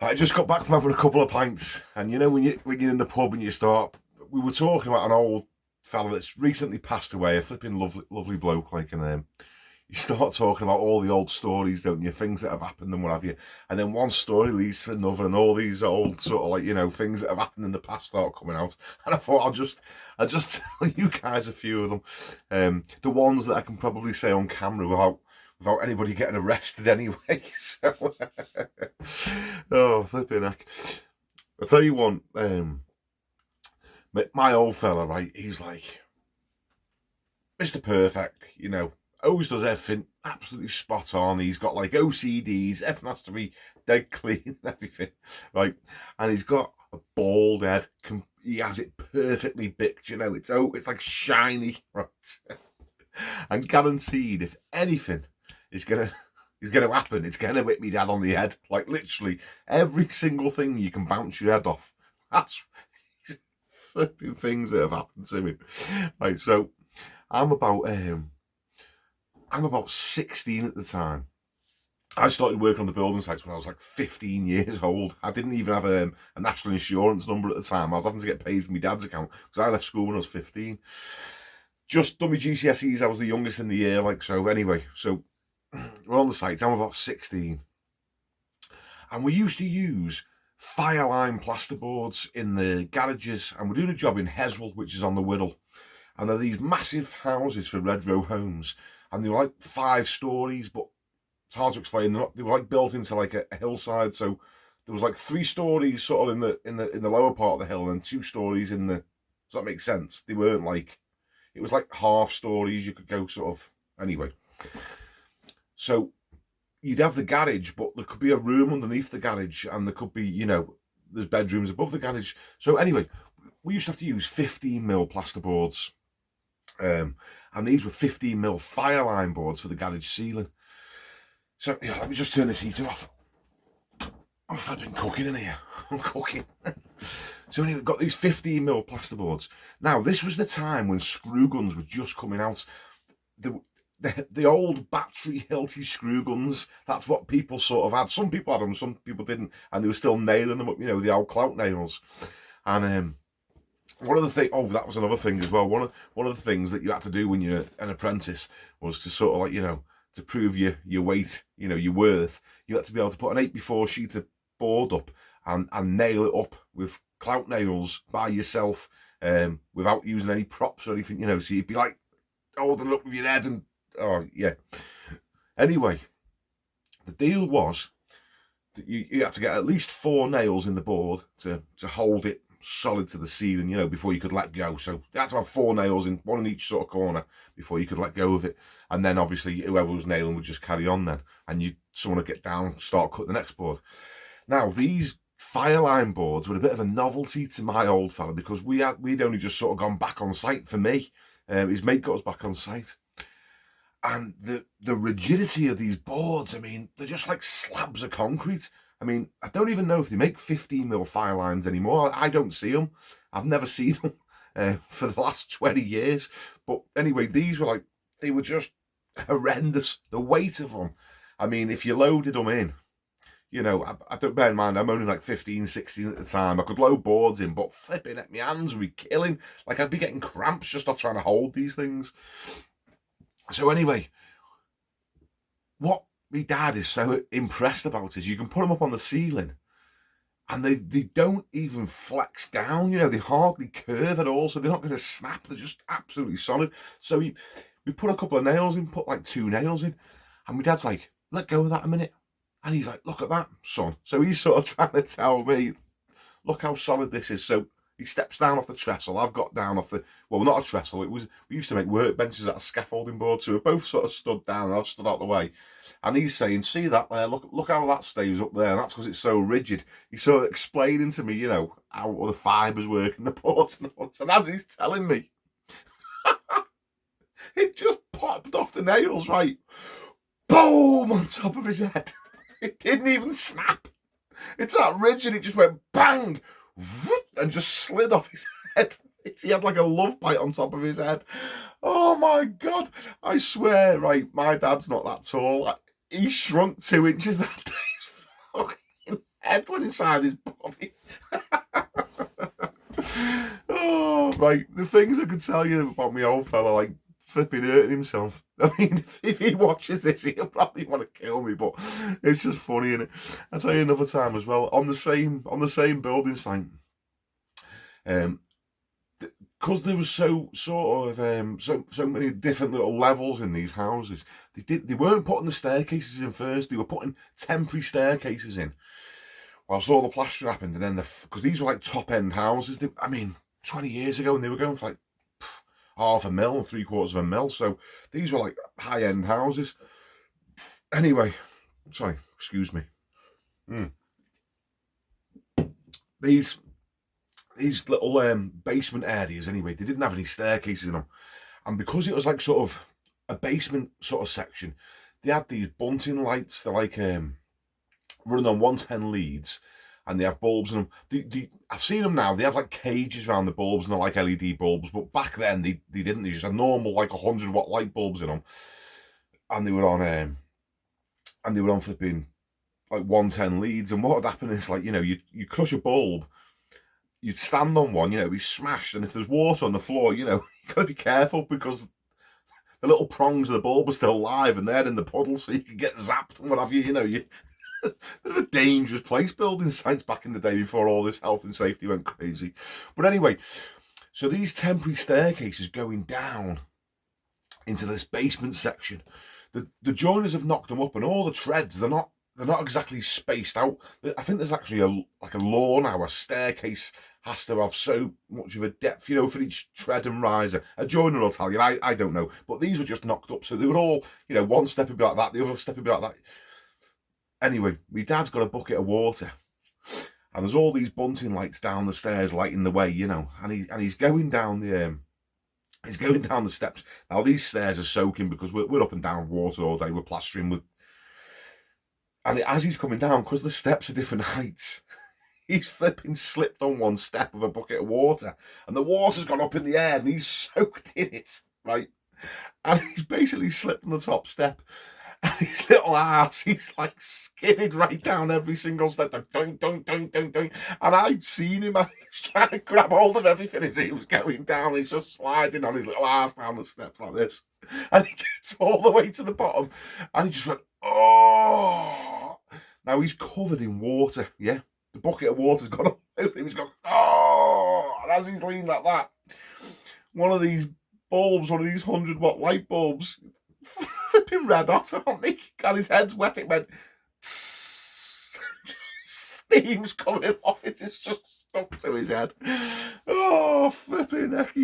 I just got back from having a couple of pints, and you know when you're in the pub and you start, we were talking about an old fella that's recently passed away, a flipping lovely bloke, like, and you start talking about all the old stories, don't you? Things that have happened and what have you, and then one story leads to another, and all these old sort of like things that have happened in the past start coming out. And I thought I'll just tell you guys a few of them, the ones that I can probably say on camera without anybody getting arrested anyway. So, oh, flipping heck. I'll tell you one, my old fella, right, he's like Mr. Perfect, always does everything absolutely spot on. He's got like OCDs, everything has to be dead clean and everything, right? And he's got a bald head. He has it perfectly bicked, it's like shiny, right? And guaranteed, if anything is gonna happen, it's gonna hit me dad on the head. Like literally every single thing you can bounce your head off. That's flipping things that have happened to me. Right, so I'm about 16 at the time. I started working on the building sites when I was like 15 years old. I didn't even have a national insurance number at the time. I was having to get paid from my dad's account because I left school when I was 15. Just done my GCSEs. I was the youngest in the year, like so. Anyway, so we're on the site. I'm about 16, and we used to use fireline plasterboards in the garages, and we're doing a job in Heswell, which is on the Wirral, and they're these massive houses for red row homes, and they were like 5 stories, but it's hard to explain. They were like built into like a hillside, so there was like 3 stories sort of in the lower part of the hill, and 2 stories in the. Does that make sense? They weren't like, it was like half stories. You could go sort of anyway. So you'd have the garage, but there could be a room underneath the garage, and there could be, there's bedrooms above the garage. So anyway, we used to have to use 15mm plasterboards, and these were 15mm fireline boards for the garage ceiling. So yeah, let me just turn this heater off. I'm flipping cooking in here. I'm cooking. So anyway, we've got these 15mm plasterboards. Now, this was the time when screw guns were just coming out. The old battery hilty screw guns, that's what people sort of had. Some people had them, some people didn't, and they were still nailing them up, the old clout nails. And one of the things, oh, that was another thing as well. One of the things that you had to do when you're an apprentice was to sort of like, to prove your weight, your worth, you had to be able to put an 8x4 sheet of board up and nail it up with clout nails by yourself, without using any props or anything, so you'd be like holding it up with your head and, oh, yeah. Anyway, the deal was that you had to get at least 4 nails in the board to hold it solid to the ceiling, before you could let go. So you had to have 4 nails in, one in each sort of corner before you could let go of it. And then obviously whoever was nailing would just carry on then. And someone would get down, start cutting the next board. Now, these fireline boards were a bit of a novelty to my old fella because we'd only just sort of gone back on site for me. His mate got us back on site. And the rigidity of these boards, I mean, they're just like slabs of concrete. I mean, I don't even know if they make 15mm fire lines anymore. I don't see them. I've never seen them for the last 20 years. But anyway, these were like, they were just horrendous. The weight of them. I mean, if you loaded them in, I don't bear in mind, I'm only like 15, 16 at the time. I could load boards in, but flipping at my hands would be killing. Like I'd be getting cramps just off trying to hold these things. So anyway, what my dad is so impressed about is you can put them up on the ceiling and they don't even flex down, they hardly curve at all, so they're not going to snap, they're just absolutely solid. So we put a couple of nails in, put like 2 nails in, and my dad's like, let go of that a minute. And he's like, look at that, son. So he's sort of trying to tell me, look how solid this is. So he steps down off the trestle. I've got down off the, well, not a trestle. We used to make workbenches out of scaffolding board. So we're both sort of stood down and I've stood out the way. And he's saying, see that there? Look how that stays up there. And that's because it's so rigid. He's sort of explaining to me, how all the fibres work in the boards and all. And as he's telling me, it just popped off the nails, right? Boom! On top of his head. It didn't even snap. It's that rigid. It just went bang, and just slid off his head. He had like a love bite on top of his head. Oh my God. I swear, right, my dad's not that tall. He shrunk 2 inches that day. His fucking head went inside his body. Oh, right. The things I could tell you about my old fella, like flipping hurting himself. I mean, if he watches this, he'll probably want to kill me, but it's just funny, innit? I'll tell you another time as well, on the same building site. Because there was so many different little levels in these houses, they weren't putting the staircases in first. They were putting temporary staircases in, whilst all the plastering happened. And then because these were like top end houses. 20 years ago, and they were going for like $500,000 and $750,000. So these were like high end houses. Anyway, sorry, excuse me. These little basement areas, anyway, they didn't have any staircases in them, and because it was like sort of a basement sort of section, they had these bunting lights. They're like running on 110 leads, and they have bulbs in them. I've seen them now. They have like cages around the bulbs, and they're like LED bulbs. But back then they didn't. They just had normal like 100-watt light bulbs in them, and they were on flipping like 110 leads. And what would happen is, like, you crush a bulb. You'd stand on one, it'd be smashed, and if there's water on the floor, you've got to be careful, because the little prongs of the bulb are still live, and they're in the puddle, so you could get zapped and what have you. Bit of a dangerous place, building sites back in the day before all this health and safety went crazy. But anyway, so these temporary staircases going down into this basement section, the joiners have knocked them up, and all the treads, they're not exactly spaced out. I think there's actually a law now. A staircase has to have so much of a depth, for each tread and riser. A joiner will tell you. I don't know. But these were just knocked up, so they were all, one step would be like that, the other step would be like that. Anyway, my dad's got a bucket of water, and there's all these bunting lights down the stairs lighting the way, and he's going down the steps. Now these stairs are soaking because we're up and down water all day. We're plastering. And as he's coming down, because the steps are different heights, he's flipping slipped on one step with a bucket of water, and the water's gone up in the air, and he's soaked in it, right? And he's basically slipped on the top step, and his little ass, he's like skidded right down every single step, like dunk, dunk, dunk, dunk, dunk. And I'd seen him, and he was trying to grab hold of everything as he was going down. He's just sliding on his little ass down the steps like this, and he gets all the way to the bottom, and he just went, oh. Now he's covered in water, yeah? The bucket of water's gone all over him. He's gone, oh! And as he's leaning like that, one of these 100-watt light bulbs, flipping red hot on me, and his head's wet. It went, steam's coming off it. It's just stuck to his head. Oh, flipping heck.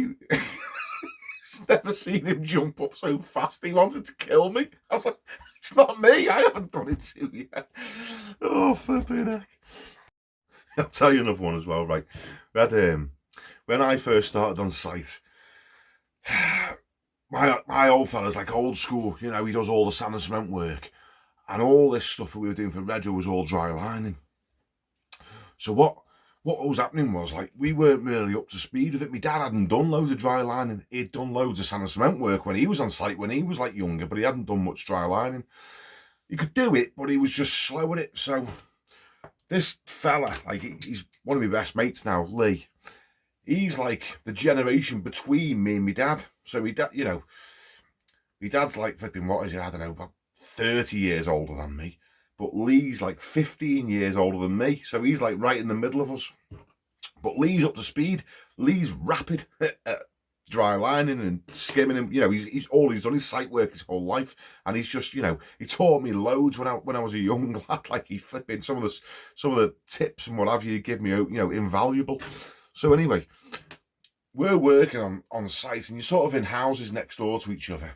Never seen him jump up so fast. He wanted to kill me. I was like, it's not me. I haven't done it to you yet. Oh, flipping heck. I'll tell you another one as well, right? We had, when I first started on site, my old fella's like old school. He does all the sand and cement work. And all this stuff that we were doing for Rego was all dry lining. So what was happening was, like, we weren't really up to speed with it. My dad hadn't done loads of dry lining. He'd done loads of sand and cement work when he was on site, when he was like younger, but he hadn't done much dry lining. He could do it, but he was just slow at it. So this fella, like, he's one of my best mates now, Lee. He's like the generation between me and my dad. So my dad's like flipping, what is it? I don't know, about 30 years older than me. But Lee's like 15 years older than me, so he's like right in the middle of us. But Lee's up to speed. Lee's rapid at dry lining and skimming him. He's all he's done is site work his whole life, and he's just, he taught me loads when I was a young lad. Like, he's flipping some of the tips and what have you, he gave me, invaluable. So anyway, we're working on site, and you're sort of in houses next door to each other.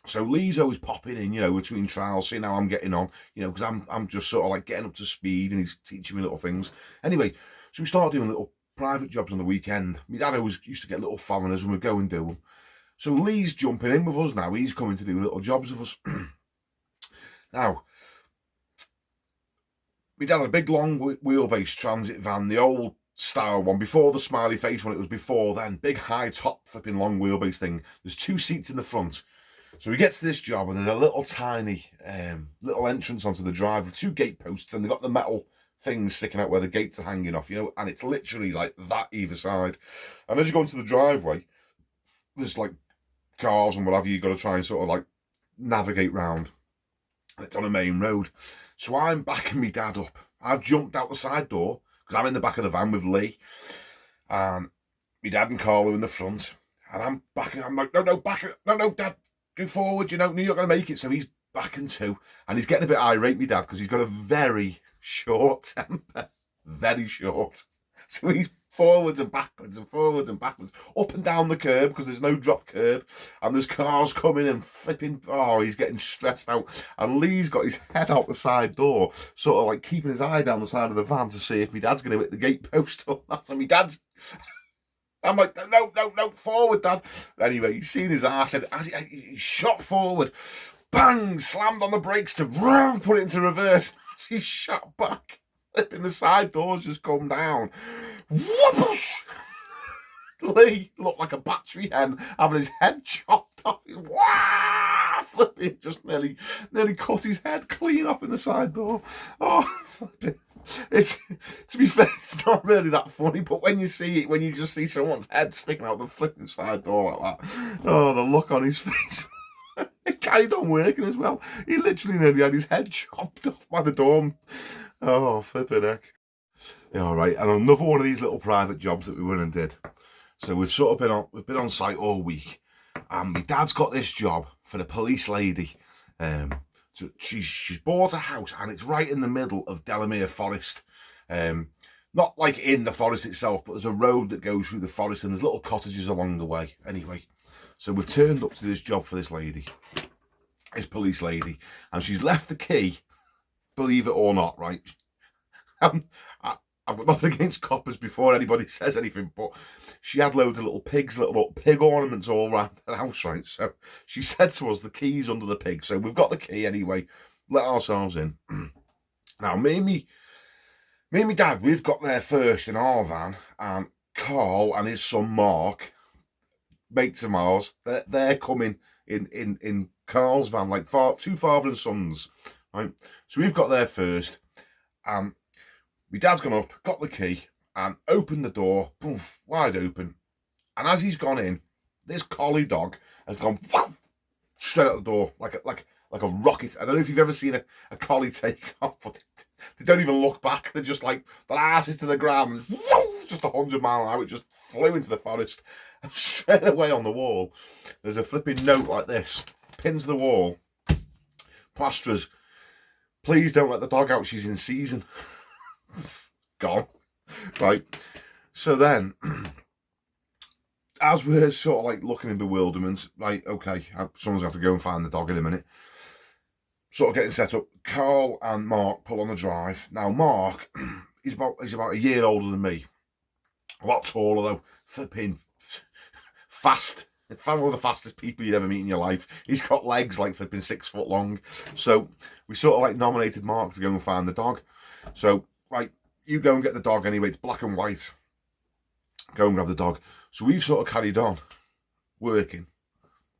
So Lee's always popping in, between trials, seeing how I'm getting on, because I'm just sort of like getting up to speed, and he's teaching me little things. Anyway, so we started doing little private jobs on the weekend. My dad always used to get little foreigners and we'd go and do them. So Lee's jumping in with us now. He's coming to do little jobs with us. Now, my dad had a big long wheelbase transit van, the old style one, before the smiley face one. It was before then. Big high top flipping long wheelbase thing. There's 2 seats in the front. So he gets to this job, and there's a little tiny little entrance onto the drive with 2 gate posts, and they've got the metal things sticking out where the gates are hanging off, you know, and it's literally like that either side. And as you go into the driveway, there's like cars and whatever you got to try and sort of like navigate round. And it's on a main road. So I'm backing my dad up. I've jumped out the side door because I'm in the back of the van with Lee. And my dad and Carl are in the front. And I'm backing, I'm like, no, Dad, go forward, you know, you're not going to make it. So he's backing too. And he's getting a bit irate, my dad, because he's got a very short temper. Very short. So he's forwards and backwards and forwards and backwards, up and down the curb because there's no drop curb. And there's cars coming and flipping. Oh, he's getting stressed out. And Lee's got his head out the side door, sort of like keeping his eye down the side of the van to see if my dad's going to hit the gate post or not. And my dad's... I'm like, no, forward, Dad. Anyway, he's seen his ass, and as he shot forward, bang, slammed on the brakes to put it into reverse. As he shot back, flipping the side doors just come down. Whoosh! Lee looked like a battery hen having his head chopped off. He's flipping, just nearly cut his head clean off in the side door. Oh, flipping. It's, to be fair, it's not really that funny, but when you see it, when you just see someone's head sticking out the flipping side door like that, oh, the look on his face. It carried on working as well. He literally nearly had his head chopped off by the door. Oh, flipping heck. Yeah, all right, and another one of these little private jobs that we went and did. So we've sort of been on site all week, and my dad's got this job for the police lady. So she's bought a house, and it's right in the middle of Delamere Forest. Not like in the forest itself, but there's a road that goes through the forest, and there's little cottages along the way. Anyway, so we've turned up to this job for this lady, this police lady, and she's left the key, believe it or not, right? I've got nothing against coppers before anybody says anything, but she had loads of little pigs, little pig ornaments all around the house, right? So she said to us, the key's under the pig. So we've got the key anyway, let ourselves in. Now, me and my dad, we've got there first in our van, and Carl and his son Mark, mates of ours, they're coming in Carl's van, like two father and sons, right? So we've got there first, and my dad's gone up, got the key, and opened the door, poof, wide open. And as he's gone in, this collie dog has gone whoosh, straight out the door, like a rocket. I don't know if you've ever seen a collie take off, but they don't even look back. They're just like, their asses to the ground, just 100 miles an hour. It just flew into the forest. And straight away on the wall, there's a flipping note like this, pinned to the wall. Plasterers, please don't let the dog out, she's in season. Gone. Right. So then, as we're sort of like looking in bewilderment, like, okay, someone's got to go and find the dog in a minute. Sort of getting set up. Carl and Mark pull on the drive. Now, Mark, he's about a year older than me. A lot taller though. Flipping fast. In fact, one of the fastest people you'd ever meet in your life. He's got legs like flipping 6 foot long. So we sort of like nominated Mark to go and find the dog. So, right, you go and get the dog anyway. It's black and white. Go and grab the dog. So we've sort of carried on working.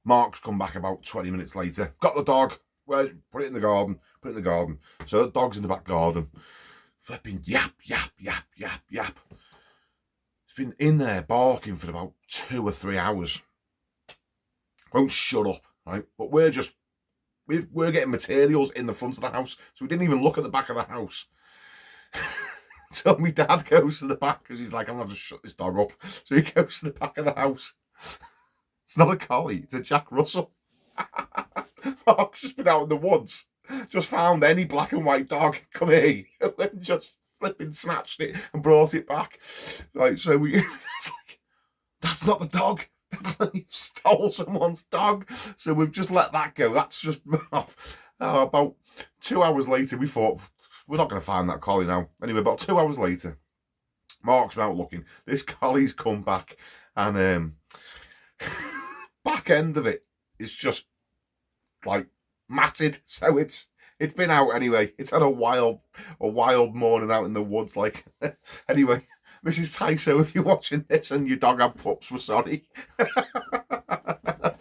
Mark's come back about 20 minutes later. Got the dog. Put it in the garden. Put it in the garden. So the dog's in the back garden. Flipping yap, yap, yap, yap, yap. It's been in there barking for about 2 or 3 hours. Won't shut up, right? But we're getting materials in the front of the house. So we didn't even look at the back of the house. So my dad goes to the back because he's like, I'm going to have to shut this dog up. So he goes to the back of the house. It's not a collie, it's a Jack Russell. Mark's just been out in the woods, just found any black and white dog, come here, and just flipping snatched it and brought it back. Right, so it's like, that's not the dog. He stole someone's dog. So we've just let that go. That's just off. About 2 hours later, we thought, we're not going to find that collie now. Anyway, about 2 hours later, Mark's been out looking. This collie's come back, and back end of it is just like matted. So it's been out anyway. It's had a wild morning out in the woods. Like anyway, Mrs. Tyso, if you're watching this and your dog had pups, we're sorry.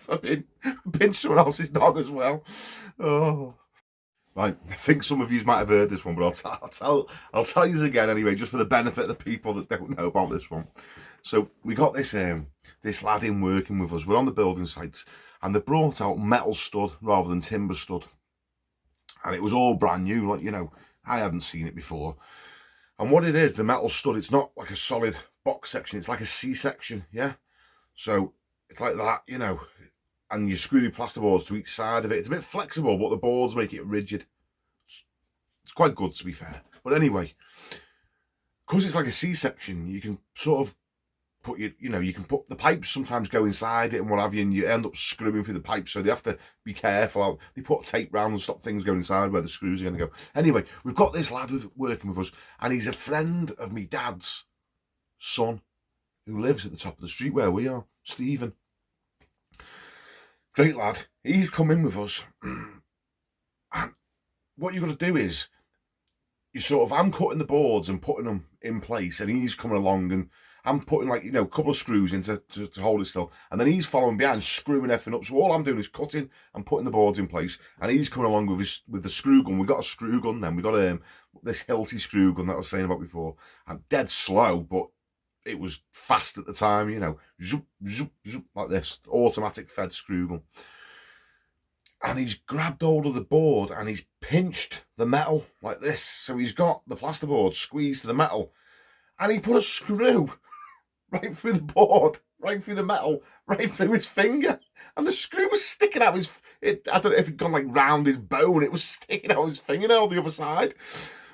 I've been pinched someone else's dog as well. Oh. Right, I think some of you might have heard this one, but I'll tell you again anyway, just for the benefit of the people that don't know about this one. So we got this lad in working with us. We're on the building sites, and they brought out metal stud rather than timber stud, and it was all brand new. Like, you know, I hadn't seen it before. And what it is, the metal stud, it's not like a solid box section. It's like a C section, yeah. So it's like that, you know. And you screw your plasterboards to each side of it. It's a bit flexible, but the boards make it rigid. It's quite good, to be fair. But anyway, because it's like a C-section, you can sort of put you can put the pipes sometimes go inside it and what have you, and you end up screwing through the pipes. So they have to be careful. They put tape round and stop things going inside where the screws are going to go. Anyway, we've got this lad working with us, and he's a friend of me dad's son who lives at the top of the street where we are, Stephen. Great lad. He's come in with us, and what you've got to do is, I'm cutting the boards and putting them in place, and he's coming along, and I'm putting, like, a couple of screws in to hold it still, and then he's following behind, screwing everything up. So all I'm doing is cutting and putting the boards in place, and he's coming along with the screw gun. We got a screw gun then. We got this Hilti screw gun that I was saying about before. I'm dead slow, but it was fast at the time, zoop, zoop, zoop, like this, automatic fed screw gun. And he's grabbed hold of the board and he's pinched the metal like this. So he's got the plasterboard squeezed to the metal, and he put a screw right through the board, right through the metal, right through his finger. And the screw was sticking out I don't know if it'd gone like round his bone, it was sticking out his fingernail the other side.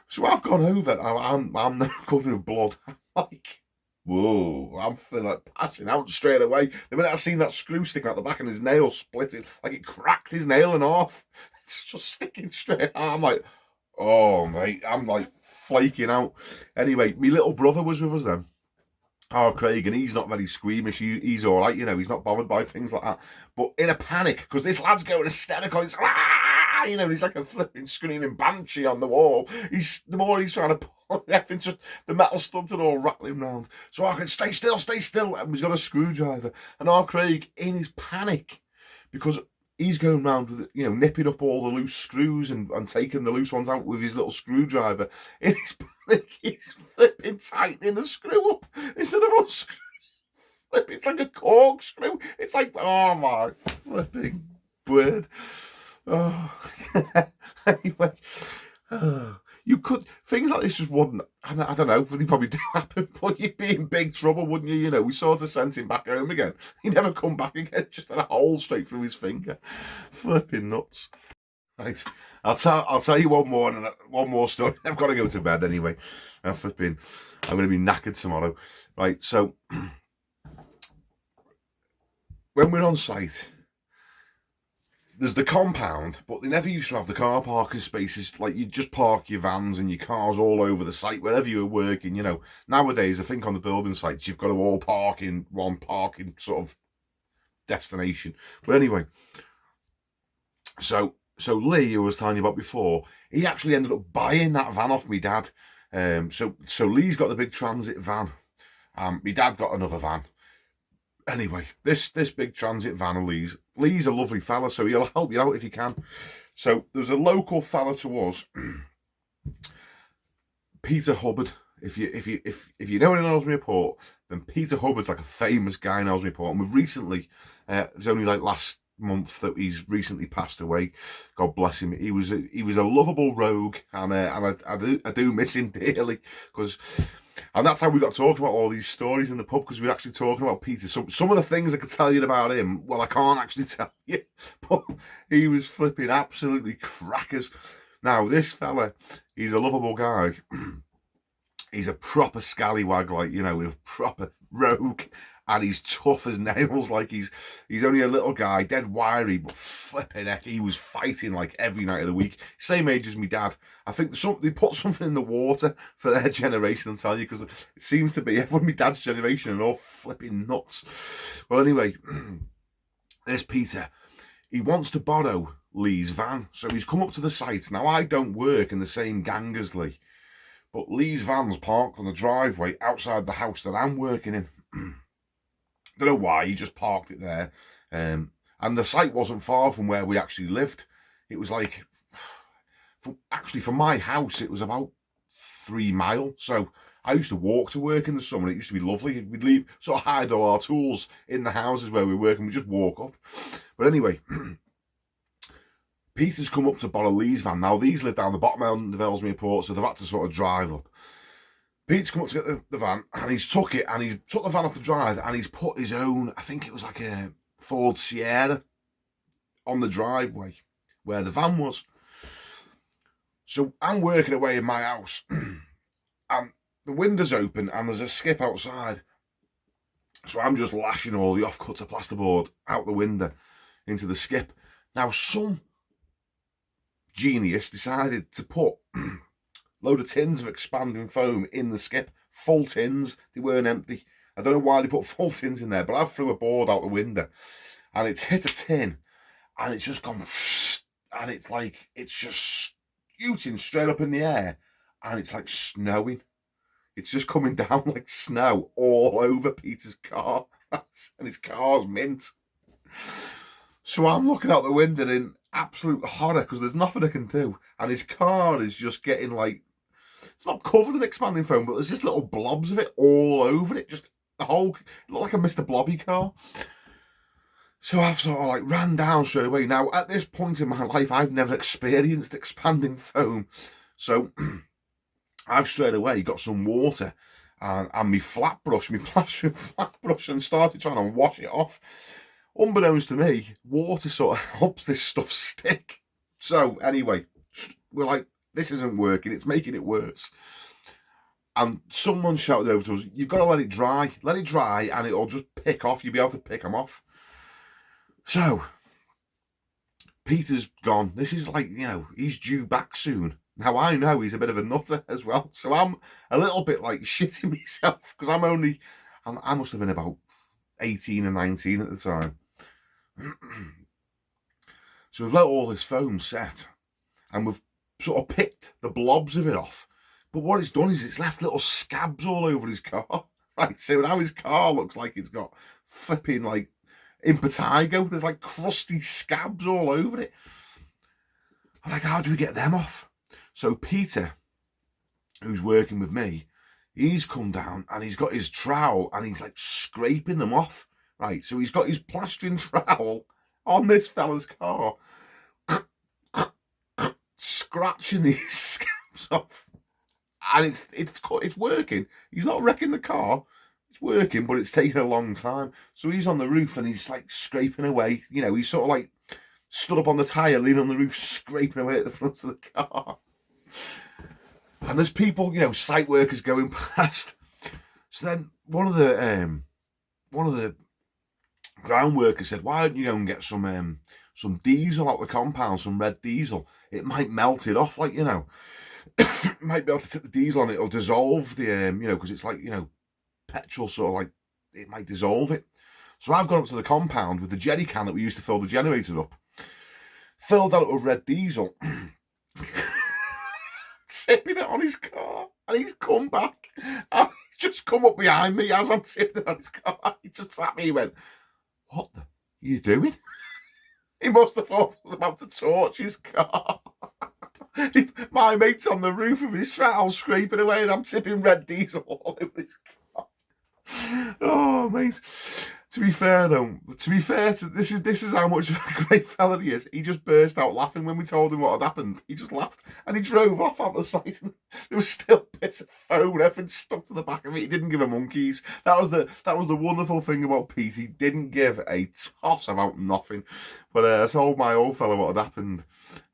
So I've gone over, I'm now covered with blood. I'm like, whoa, I'm feeling like passing out straight away. The minute I seen that screw sticking out the back and his nail splitting, like it cracked his nail in half. It's just sticking straight out. I'm like, oh, mate, I'm like flaking out. Anyway, my little brother was with us then. Oh, Craig, and he's not very squeamish. He's all right, he's not bothered by things like that. But in a panic, because this lad's going hysterical, he's he's like a flipping screaming banshee on the wall. The more he's trying to pull everything, just the metal studs are all rattling round. So I can stay still. And he's got a screwdriver. And our Craig, in his panic, because he's going round with, nipping up all the loose screws and taking the loose ones out with his little screwdriver. In his panic, he's flipping tightening the screw up instead of unscrewing. It's like a corkscrew. It's like, oh my flipping word. Oh, anyway, you could, things like this just wouldn't, I don't know, they probably do happen, but you'd be in big trouble, wouldn't you? We sort of sent him back home again. He never come back again, just had a hole straight through his finger. Flipping nuts. Right, I'll tell you one more story. I've got to go to bed anyway. I'm going to be knackered tomorrow. Right, so when we're on site, there's the compound, but they never used to have the car parking spaces. Like, you just park your vans and your cars all over the site, wherever you're working, Nowadays, I think on the building sites, you've got to all park in one parking sort of destination. But anyway, so Lee, who I was telling you about before, he actually ended up buying that van off me dad. So Lee's got the big transit van. My dad got another van. Anyway, this big transit van of Lee's a lovely fella, so he'll help you out if you can. So there's a local fella to us, Peter Hubbard. If you know anyone in Ellesmere Port, then Peter Hubbard's like a famous guy in Ellesmere Port. And we've recently, it was only like last month that he's recently passed away. God bless him. He was a lovable rogue, and I do miss him dearly, and that's how we got talking about all these stories in the pub, because we were actually talking about Peter. Some of the things I could tell you about him, well, I can't actually tell you, but he was flipping absolutely crackers. Now, this fella, he's a lovable guy. He's a proper scallywag, like, a proper rogue, and he's tough as nails. Like, he's only a little guy, dead wiry, but flipping heck, he was fighting like every night of the week. Same age as me dad. I think they put something in the water for their generation, I'll tell you, because it seems to be everyone my dad's generation and all flipping nuts. Well, anyway, there's Peter. He wants to borrow Lee's van, so he's come up to the site. Now, I don't work in the same gang as Lee, but Lee's van's parked on the driveway outside the house that I'm working in. Don't know why, he just parked it there. And the site wasn't far from where we actually lived. It was like From my house, it was about 3 miles. So I used to walk to work in the summer. It used to be lovely. We'd leave, sort of hide all our tools in the houses where we work, and we just walk up. But anyway, Peter's come up to borrow Lee's van. Now, these live down the bottom end of Ellesmere Port, so they've had to sort of drive up. Pete's come up to get the van, and he's took it, and he's took the van off the drive, and he's put his own, I think it was like a Ford Sierra, on the driveway where the van was. So I'm working away in my house, and the window's open, and there's a skip outside. So I'm just lashing all the offcuts of plasterboard out the window into the skip. Now, some genius decided to put a load of tins of expanding foam in the skip. Full tins. They weren't empty. I don't know why they put full tins in there, but I threw a board out the window, and it's hit a tin, and it's just gone, and it's just shooting straight up in the air, and it's like snowing. It's just coming down like snow all over Peter's car, and his car's mint. So I'm looking out the window in absolute horror, because there's nothing I can do, and his car is just getting like, it's not covered in expanding foam, but there's just little blobs of it all over it, just the whole, it looked like a Mr. Blobby car. So I've sort of like ran down straight away. Now, at this point in my life, I've never experienced expanding foam. So I've straight away got some water and my flat brush, my plastering flat brush, and started trying to wash it off. Unbeknownst to me, water sort of helps this stuff stick. So anyway, we're like, this isn't working. It's making it worse. And someone shouted over to us, you've got to let it dry. Let it dry and it'll just pick off. You'll be able to pick them off. So, Peter's gone. This is like, he's due back soon. Now, I know he's a bit of a nutter as well. So I'm a little bit like shitting myself, because I must have been about 18 or 19 at the time. So we've let all this foam set, and we've sort of picked the blobs of it off. But what it's done is it's left little scabs all over his car. Right, so now his car looks like it's got flipping like impetigo. There's like crusty scabs all over it. I'm like, how do we get them off? So Peter, who's working with me, he's come down and he's got his trowel and he's like scraping them off. Right, so he's got his plastering trowel on this fella's car, scratching these scabs off. And it's working. He's not wrecking the car. It's working, but it's taking a long time. So he's on the roof and he's like scraping away. He's sort of like stood up on the tyre, leaning on the roof, scraping away at the front of the car. And there's people, site workers going past. So then one of the ground workers said, why don't you go and get some diesel out the compound, some red diesel? It might melt it off, like, might be able to take the diesel and it'll dissolve the, because it's like, petrol, sort of like, it might dissolve it. So I've gone up to the compound with the jerry can that we used to fill the generator up, filled that up with red diesel, tipping it on his car, and he's come back and he's just come up behind me as I'm tipping it on his car. He just sat me, he went, what the are you doing? He must have thought I was about to torch his car. My mate's on the roof of his trowel scraping away, and I'm tipping red diesel all over his car. Oh, mate. To be fair, this is how much of a great fella he is. He just burst out laughing when we told him what had happened. He just laughed, and he drove off out the site, and there was still bits of foam and everything stuck to the back of it. He didn't give a monkeys. That was the wonderful thing about Pete. He didn't give a toss about nothing. But I told my old fella what had happened,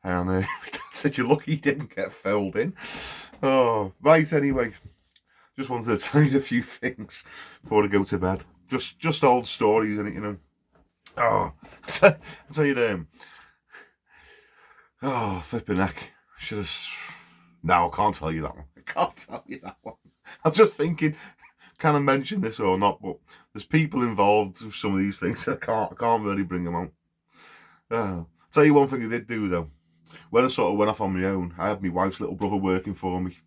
and my dad said, "You're lucky he didn't get filled in." Oh, right. Anyway, just wanted to tell you a few things before I go to bed. Just old stories, innit, Oh, I'll tell you oh, flipping heck. Should have. No, I can't tell you that one. I can't tell you that one. I'm just thinking, can I mention this or not? But there's people involved with some of these things. I can't really bring them out. I'll tell you one thing I did do though. When I sort of went off on my own, I had my wife's little brother working for me.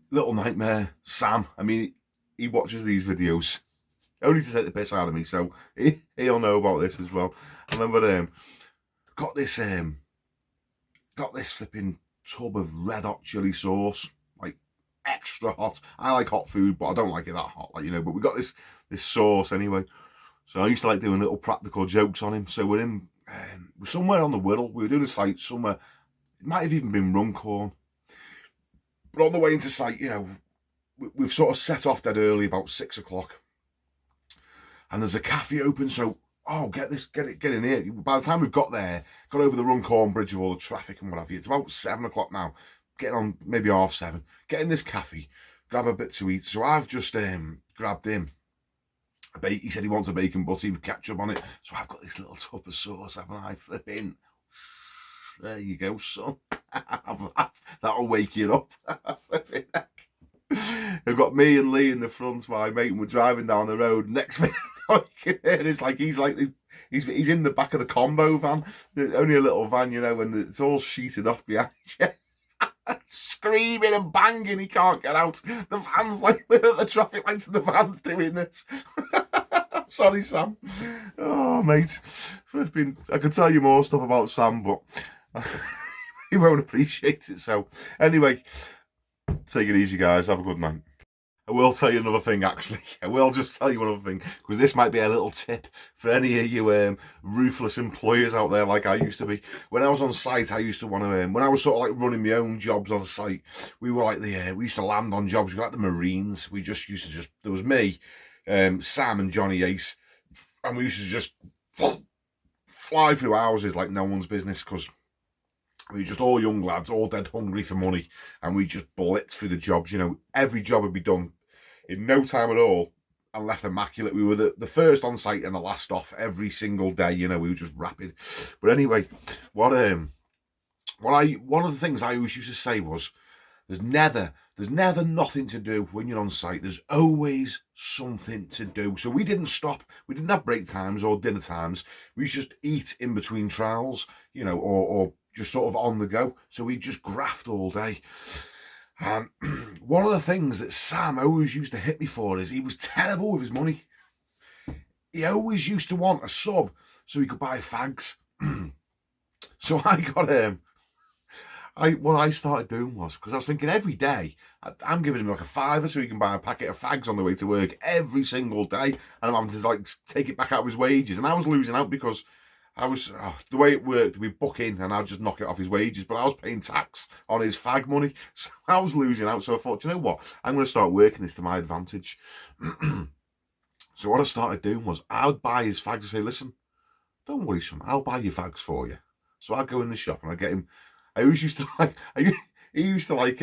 Little nightmare, Sam. I mean, he watches these videos only to take the piss out of me, so he'll know about this as well. I remember got this got this flipping tub of red hot chili sauce, like extra hot. I like hot food, but I don't like it that hot, like, you know. But we got this sauce anyway. So I used to like doing little practical jokes on him. So we're somewhere on the Wirral. We were doing a site somewhere. It might have even been Runcorn. But on the way into site, you know, we've sort of set off dead early, about 6 o'clock. And there's a cafe open, so, oh, get in here. By the time we've got there, got over the Runcorn Bridge with all the traffic and what have you, it's about 7 o'clock now. Getting on maybe 7:30. Get in this cafe, grab a bit to eat. So I've just grabbed him. He said he wants a bacon butty with ketchup on it. So I've got this little tub of sauce, haven't I? Flipping. There you go, son. Have that. That'll wake you up. Flipping heck. I've got me and Lee in the front, my mate, and we're driving down the road. Next minute, it's like he's in the back of the combo van. Only a little van, you know, and it's all sheeted off behind you. Screaming and banging, he can't get out. The van's like, we're at the traffic lights and the van's doing this. Sorry, Sam. Oh, mate. I could tell you more stuff about Sam, but he won't appreciate it. So, anyway, take it easy, guys. Have a good night. I will tell you another thing, actually. I will just tell you another thing, because this might be a little tip for any of you ruthless employers out there like I used to be. When I was on site, I used to want to, when I was sort of like running my own jobs on site, we were like we used to land on jobs, we were like the Marines. We just used to there was me, Sam and Johnny Ace, and we used to just fly through houses like no one's business, because we were just all young lads, all dead hungry for money, and we just blitzed through the jobs. You know, every job would be done in no time at all and left immaculate. We were the first on site and the last off every single day. You know, we were just rapid. But anyway, one of the things I always used to say was, there's never nothing to do when you're on site. There's always something to do. So we didn't stop. We didn't have break times or dinner times. We used to just eat in between trials, you know, or just sort of on the go. So we just graft all day. One of the things that Sam always used to hit me for is he was terrible with his money. He always used to want a sub so he could buy fags. So I got what I started doing was, because I was thinking every day, I'm giving him like a £5 so he can buy a packet of fags on the way to work every single day, and I'm having to like take it back out of his wages, and I was losing out because the way it worked, we book in and I'd just knock it off his wages, but I was paying tax on his fag money, so I was losing out. So I thought, you know what, I'm going to start working this to my advantage. So what I started doing was, I would buy his fags and say, listen, don't worry, son, I'll buy your fags for you. So I'd go in the shop and I'd get him. I always used to like, he used to like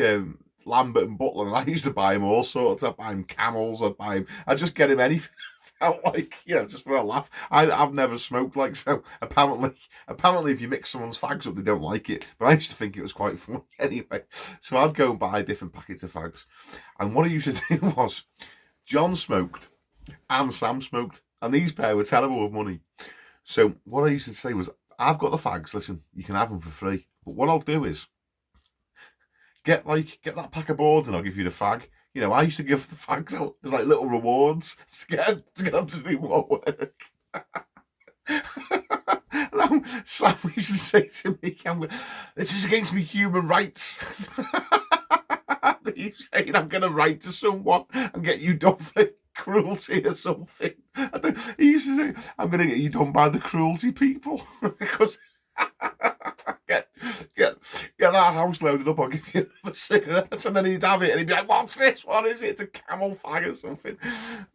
Lambert and Butler, and I used to buy him all sorts. I'd buy him Camels, I'd just get him anything. Felt like, you know, just for a laugh. I've never smoked, like, so apparently if you mix someone's fags up, they don't like it. But I used to think it was quite funny anyway. So I'd go and buy different packets of fags. And what I used to do was, John smoked and Sam smoked, and these pair were terrible with money. So what I used to say was, I've got the fags, listen, you can have them for free. But what I'll do is, get that pack of boards and I'll give you the fag. You know, I used to give the fags out as like little rewards to get them to do more work. And Sam used to say to me, this is against me human rights. You saying I'm going to write to someone and get you done for cruelty or something. He used to say, I'm going to get you done by the cruelty people. Because get that house loaded up, I'll give you another cigarette. And then he'd have it and he'd be like, what's this? What is it? It's a camel fag or something.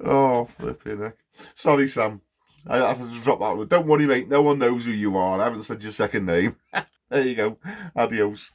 Oh, flipping heck. Sorry, Sam. I have to just drop that one. Don't worry, mate. No one knows who you are. I haven't said your second name. There you go. Adios.